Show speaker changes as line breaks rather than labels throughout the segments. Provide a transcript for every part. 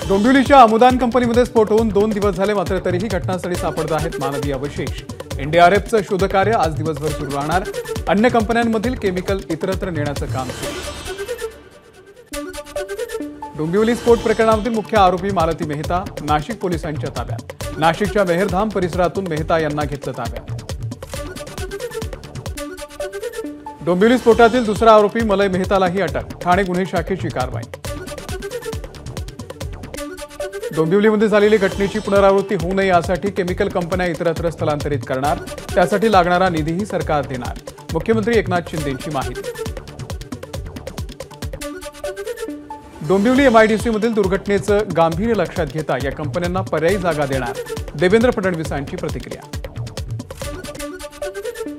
डोंबिवलीच्या अमुदान कंपनीमध्ये स्फोट होऊन 2 दिवस झाले, मात्र तरीही घटनास्थळी सापडत आहेत मानवी अवशेष। एनडीआरएफचं शोधकार्य आज दिवसभर सुरू राहणार। अन्य कंपन्यांमधील केमिकल इतरत्र नेण्याचं काम सुरू। डोंबिवली स्फोट प्रकरणामधील मुख्य आरोपी मालती मेहता नाशिक पोलिसांच्या ताब्यात। नाशिकच्या मेहरधाम परिसरातून मेहता यांना घेतलं ताब्यात। डोंबिवली स्फोटातील दुसरा आरोपी मलय मेहतालाही अटक, ठाणे गुन्हे शाखेची कारवाई। डोंबिवलीमध्ये झालेली घटनेची पुनरावृत्ती होऊ नये यासाठी केमिकल कंपन्या इतरत्र स्थलांतरित करणार, त्यासाठी लागणारा निधीही सरकार देणार। मुख्यमंत्री एकनाथ शिंदेंची माहिती। डोंबिवली एमआयडीसीमधील दुर्घटनेचं गांभीर्य लक्षात घेता या कंपन्यांना पर्यायी जागा देणार, देवेंद्र फडणवीसांची प्रतिक्रिया।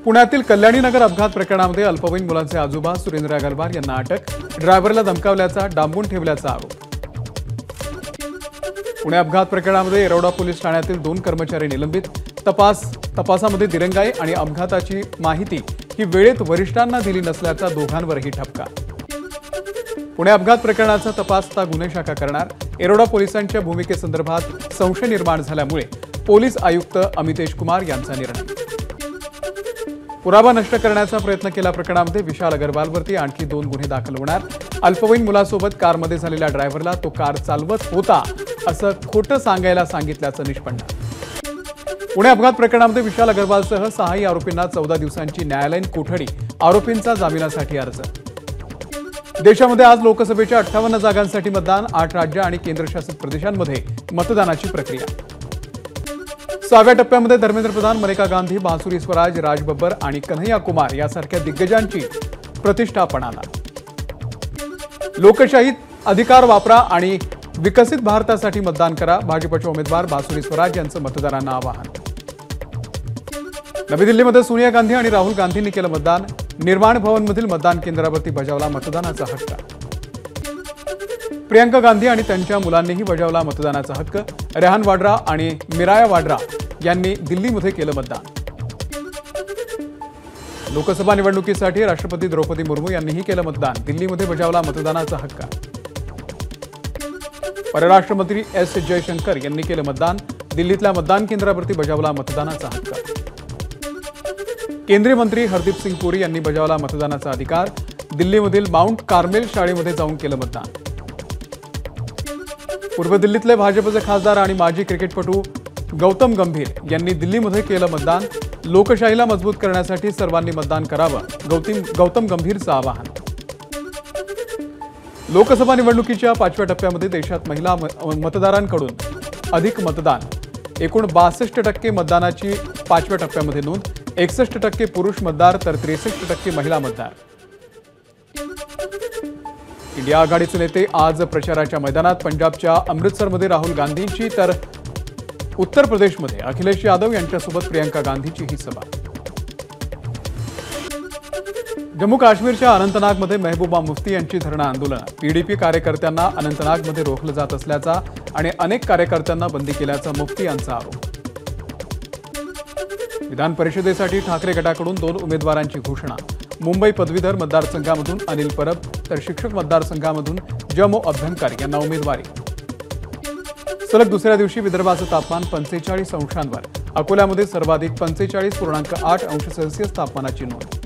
पुण्यातील कल्याणीनगर अपघात प्रकरणामध्ये अल्पवयीन मुलांचे आजोबा सुरेंद्र अग्रवाल यांना अटक, ड्रायव्हरला धमकावल्याचा, डांबून ठेवल्याचा आरोप। पुणे अपघात प्रकरणामध्ये येरवडा पोलीस ठाण्यातील 2 कर्मचारी निलंबित, तपासामध्ये दिरंगाई आणि अपघाताची माहिती ही वेळेत वरिष्ठांना दिली नसल्याचा दोघांवरही ठपका। पुणे अपघात प्रकरणाचा तपास आता गुन्हे शाखा करणार। येरवडा पोलिसांच्या भूमिकेसंदर्भात संशय निर्माण झाल्यामुळे पोलीस आयुक्त अमितेश कुमार यांचा निर्णय। पुरावा नष्ट करण्याचा प्रयत्न केल्या प्रकरणामध्ये विशाल अग्रवालवरती आणखी 2 गुन्हे दाखल होणार। अल्पवयीन मुलासोबत कारमध्ये झालेल्या ड्रायव्हरला तो कार चालवत होता असं खोटं सांगायला सांगितल्याचं निष्पन्न। पुणे अपघात प्रकरणामध्ये विशाल अग्रवालसह 6 आरोपींना 14 दिवसांची न्यायालयीन कोठडी, आरोपींचा जामिनासाठी अर्ज। देशामध्ये आज लोकसभेच्या 58 जागांसाठी मतदान, 8 राज्य आणि केंद्रशासित प्रदेशांमध्ये मतदानाची प्रक्रिया। 6व्या टप्प्यामध्ये धर्मेंद्र प्रधान, मनेका गांधी, बांसुरी स्वराज, राज बब्बर आणि कन्हैया कुमार यासारख्या दिग्गजांची प्रतिष्ठा पणाला। लोकशाहीत अधिकार वापरा आणि विकसित भारतासाठी मतदान करा, भाजपचे उमेदवार बांसुरी स्वराज यांचं मतदारांना आवाहन। नवी दिल्लीमध्ये सोनिया गांधी आणि राहुल गांधींनी केलं मतदान, निर्माण भवनमधील मतदान केंद्रावरती बजावला मतदानाचा हक्क। प्रियंका गांधी आणि त्यांच्या मुलांनीही बजावला मतदानाचा हक्क। रेहान वाड्रा आणि मिराया वाड्रा यांनी दिल्लीमध्ये केलं मतदान। लोकसभा निवडणुकीसाठी राष्ट्रपती द्रौपदी मुर्मू यांनीही केलं मतदान, दिल्लीमध्ये बजावला मतदानाचा हक्क। परराष्ट्र मंत्री एस जयशंकर यांनी केलं मतदान, दिल्लीतल्या मतदान केंद्रावरती बजावला मतदानाचा हक्क। केंद्रीय मंत्री हरदीप सिंग पुरी यांनी बजावला मतदानाचा अधिकार, दिल्लीमधील माउंट कार्मेल शाळेमध्ये जाऊन केलं मतदान। पूर्व दिल्लीतले भाजपचे खासदार आणि माजी क्रिकेटपटू गौतम गंभीर यांनी दिल्लीमध्ये केलं मतदान, लोकशाहीला मजबूत करण्यासाठी सर्वांनी मतदान करावं, गौतम गंभीरचं आवाहन। लोकसभा निवडणुकीच्या 5व्या टप्प्यामध्ये देशात महिला मतदारांकडून अधिक मतदान, एकूण 62% मतदानाची 5व्या टप्प्यामध्ये नोंद, 61% पुरुष मतदार तर 63% महिला मतदार। इंडिया आघाडीचे नेते आज प्रचाराच्या मैदानात, पंजाबच्या अमृतसरमध्ये राहुल गांधींची तर उत्तर प्रदेशमध्ये अखिलेश यादव यांच्यासोबत प्रियंका गांधीची ही सभा। जम्मू काश्मीरच्या अनंतनागमध्ये महबूबा मुफ्ती यांची धरणं आंदोलन, पीडीपी कार्यकर्त्यांना अनंतनागमध्ये रोखलं जात असल्याचा आणि अनेक कार्यकर्त्यांना बंदी केल्याचा मुफ्ती यांचा आरोप। विधान परिषदेसाठी ठाकरे गटाकडून 2 उमेदवारांची घोषणा, मुंबई पदवीधर मतदारसंघामधून अनिल परब तर शिक्षक मतदारसंघामधून जमो अभ्यंकर यांना उमेदवारी। सलग दुसऱ्या दिवशी विदर्भाचं तापमान 45 अंशांवर, अकोल्यामध्ये सर्वाधिक 45.8 अंश सेल्सिअस तापमानाची नोंद।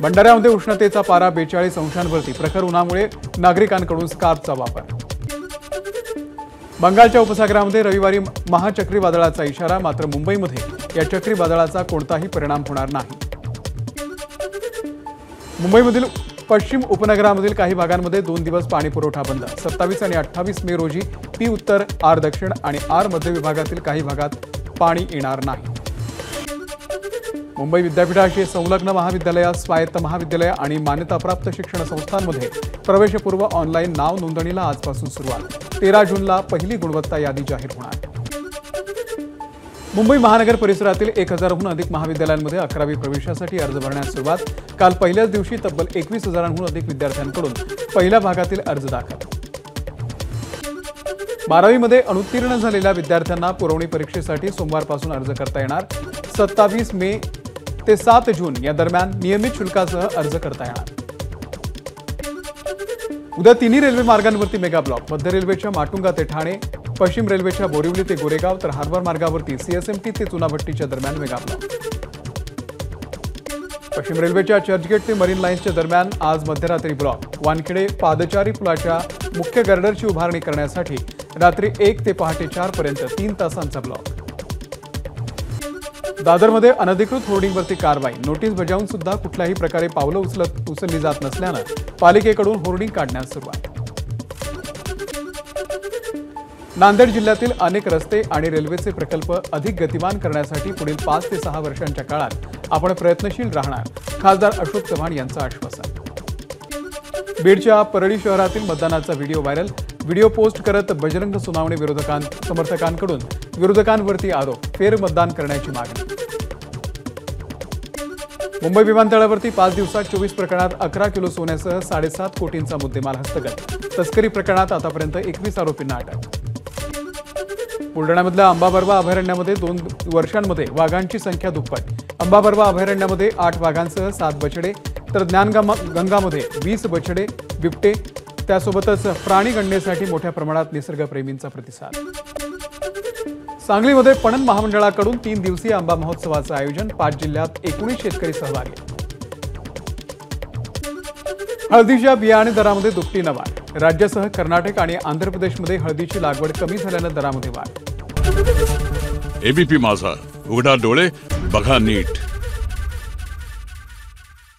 भंडाऱ्यामध्ये उष्णतेचा पारा 42 अंशांवरती, प्रखर उन्हामुळे नागरिकांकडून स्कार्फचा वापर। बंगालच्या उपसागरामध्ये रविवारी महाचक्रीवादळाचा इशारा, मात्र मुंबईमध्ये या चक्रीवादळाचा कोणताही परिणाम होणार नाही। मुंबईमधील पश्चिम उपनगरामधील काही भागांमध्ये 2 दिवस पाणीपुरवठा बंद। 27 आणि 28 मे रोजी पी उत्तर, आर दक्षिण आणि आर मध्य विभागातील काही भागात पाणी येणार नाही। मुंबई विद्यापीठाशी संलग्न महाविद्यालय, स्वायत्त महाविद्यालय आणि मान्यताप्राप्त शिक्षण संस्थांमध्ये प्रवेशपूर्व ऑनलाईन नाव नोंदणीला आजपासून सुरुवात। 13 जूनला पहिली गुणवत्ता यादी जाहीर होणार। मुंबई महानगर परिसरातील 1000हून अधिक महाविद्यालयांमध्ये 11वी प्रवेशासाठी अर्ज भरण्यास सुरुवात। काल पहिल्याच दिवशी तब्बल 21,000हून अधिक विद्यार्थ्यांकडून पहिल्या भागातील अर्ज दाखल। 12वीमध्ये अनुत्तीर्ण झालेल्या विद्यार्थ्यांना पुरवणी परीक्षेसाठी सोमवारपासून अर्ज करता येणार। 27 मे ते 7 जून या दरम्यान नियमित शुल्कासह अर्ज करता येणार। उद्या तिन्ही रेल्वे मार्गांवरती मेगा ब्लॉक. मध्य रेल्वेच्या माटुंगा ते ठाणे, पश्चिम रेल्वेच्या बोरिवली ते गोरेगाव, तर हार्बर मार्गावरती सीएसएमटी ते चुनाभट्टीच्या दरम्यान मेगा ब्लॉक. पश्चिम रेल्वेच्या चर्चगेट ते मरीन लाईन्सच्या दरम्यान आज मध्यरात्री ब्लॉक. वानखेडे पादचारी पुलाच्या मुख्य गर्डरची उभारणी करण्यासाठी रात्री 1 ते पहाटे 4 पर्यंत 3 तासांचा ब्लॉक. दादरमध्ये अनधिकृत होर्डिंगवरती कारवाई. नोटीस बजावून सुद्धा कुठल्याही प्रकारे पावलं उचलली जात नसल्यानं पालिकेकडून होर्डिंग काढण्यास सुरुवात. नांदेड जिल्ह्यातील अनेक रस्ते आणि रेल्वेचे प्रकल्प अधिक गतिमान करण्यासाठी पुढील 5 ते 6 वर्षांच्या काळात आपण प्रयत्नशील राहणार, खासदार अशोक चव्हाण यांचं आश्वासन. बीडच्या परळी शहरातील मतदानाचा व्हिडिओ व्हायरल. व्हिडिओ पोस्ट करत बजरंग सोनावणे समर्थकांकडून विरोधकांवरती आरोप, फेरमतदान करण्याची मागणी. मुंबई विमानतळावरती 5 दिवसात 24 प्रकरणात 11 किलो सोन्यासह 7.5 कोटींचा मुद्देमाल हस्तगत. तस्करी प्रकरणात आतापर्यंत 21 आरोपींना अटक. बुलढाण्यामधल्या अंबाबर्वा अभयारण्यामध्ये 2 वर्षांमध्ये वाघांची संख्या दुप्पट. अंबाबर्वा अभयारण्यामध्ये 8 वाघांसह 7 बछडे, तर ज्ञानगंगामध्ये 20 बछडे, बिबटे, त्यासोबतच प्राणी गणनेसाठी मोठ्या प्रमाणात निसर्गप्रेमींचा प्रतिसाद. सांगलीमध्ये पणन महामंडळाकडून 3 दिवसीय आंबा महोत्सवाचं आयोजन. 5 जिल्ह्यात 19 शेतकरी सहभागी. हळदीच्या बियाणे दरामध्ये दुपटीनं वाढ. राज्यासह कर्नाटक आणि आंध्र प्रदेशमध्ये हळदीची लागवड कमी झाल्यानं दरामध्ये वाढ.
एबीपी माझा, उघडा डोळे बघा नीट.